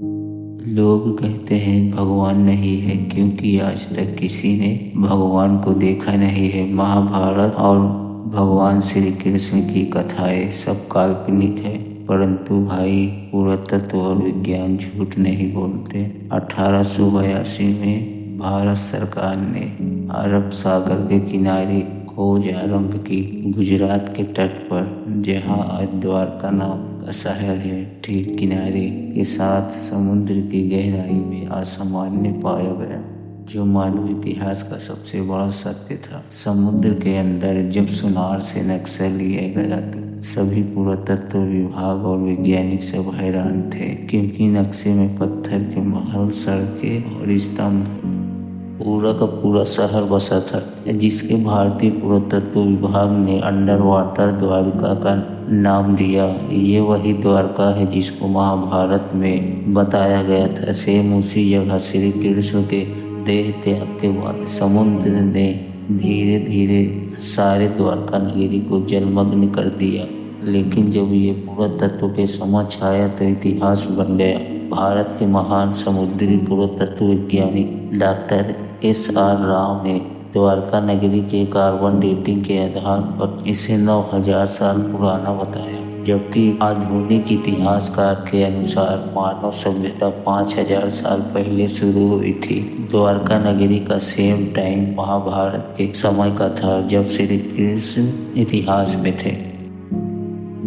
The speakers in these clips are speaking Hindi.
लोग कहते हैं भगवान नहीं है क्योंकि आज तक किसी ने भगवान को देखा नहीं है। महाभारत और भगवान श्री कृष्ण की कथाएं सब काल्पनिक है, परंतु भाई पुरातत्व और विज्ञान झूठ नहीं बोलते। 1882 में भारत सरकार ने अरब सागर के किनारे खोज आरंभ की। गुजरात के तट पर, जहां आज द्वारका नाम का शहर है, ठीक किनारे के साथ समुद्र की गहराई में असामान्य पाया गया, जो मानव इतिहास का सबसे बड़ा सत्य था। समुद्र के अंदर जब सोनार से नक्शा लिया गया तो सभी पुरातत्व विभाग और वैज्ञानिक सब हैरान थे, क्योंकि नक्शे में पत्थर के महल, सड़कें और स्तंभ, पूरा का पूरा शहर बसा था, जिसके भारतीय पुरातत्व विभाग ने अंडर वाटर द्वारिका का नाम दिया। ये वही द्वारका है जिसको महाभारत में बताया गया था। सेम उसी जगह श्री कृष्ण के देह त्याग के बाद समुद्र ने धीरे धीरे सारे द्वारका नगरी को जलमग्न कर दिया। लेकिन जब ये पुरातत्व के समझ आया तो इतिहास बन गया। भारत के महान समुद्री पुरातत्व वैज्ञानिक डॉक्टर SR राव ने द्वारका नगरी के कार्बन डेटिंग के आधार पर इसे 9000 साल पुराना बताया, जबकि आधुनिक इतिहासकार के अनुसार मानव सभ्यता 5000 साल पहले शुरू हुई थी। द्वारका नगरी का सेम टाइम महाभारत के समय का था, जब श्री कृष्ण इतिहास में थे।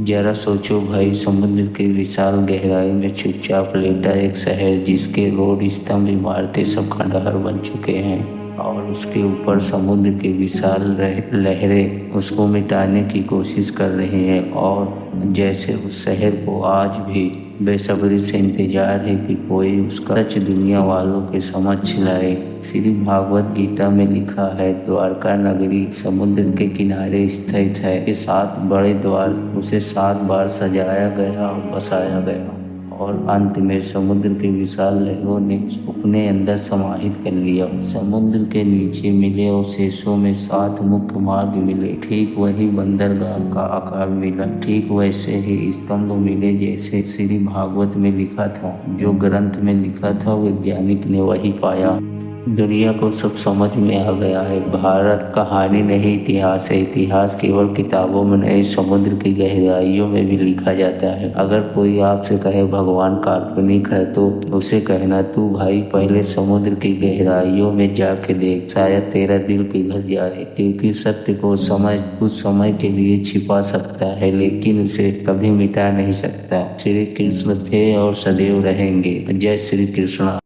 जरा सोचो भाई, समुद्र के विशाल गहराई में चुपचाप लेटा एक शहर जिसके रोड, स्तंभ, इमारतें सब खंडहर बन चुके हैं, और उसके ऊपर समुद्र के विशाल लहरें उसको मिटाने की कोशिश कर रही हैं। और जैसे उस शहर को आज भी बेसब्री से इंतजार है कि कोई उसका सच दुनिया वालों के समझ लाए। श्री भागवत गीता में लिखा है, द्वारका नगरी समुद्र के किनारे स्थित है के 7 बड़े द्वार, उसे 7 बार सजाया गया और बसाया गया, और अंत में समुद्र के विशाल लहरों ने अपने अंदर समाहित कर लिया। समुद्र के नीचे मिले अवशेषों में 7 मुख्य मार्ग मिले, ठीक वही बंदरगाह का आकार मिला, ठीक वैसे ही स्तंभ मिले जैसे श्री भागवत में लिखा था। जो ग्रंथ में लिखा था वैज्ञानिक ने वही पाया। दुनिया को सब समझ में आ गया है। भारत कहानी नहीं इतिहास है। इतिहास केवल किताबों में नहीं, समुद्र की गहराइयों में भी लिखा जाता है। अगर कोई आपसे कहे भगवान काल्पनिक है तो उसे कहना, तू भाई पहले समुद्र की गहराइयों में जाके देख, शायद तेरा दिल पिघल जाए, क्योंकि सत्य को कुछ समय के लिए छिपा सकता है, लेकिन उसे कभी मिटा नहीं सकता। श्री कृष्ण थे और सदैव रहेंगे। जय श्री कृष्ण।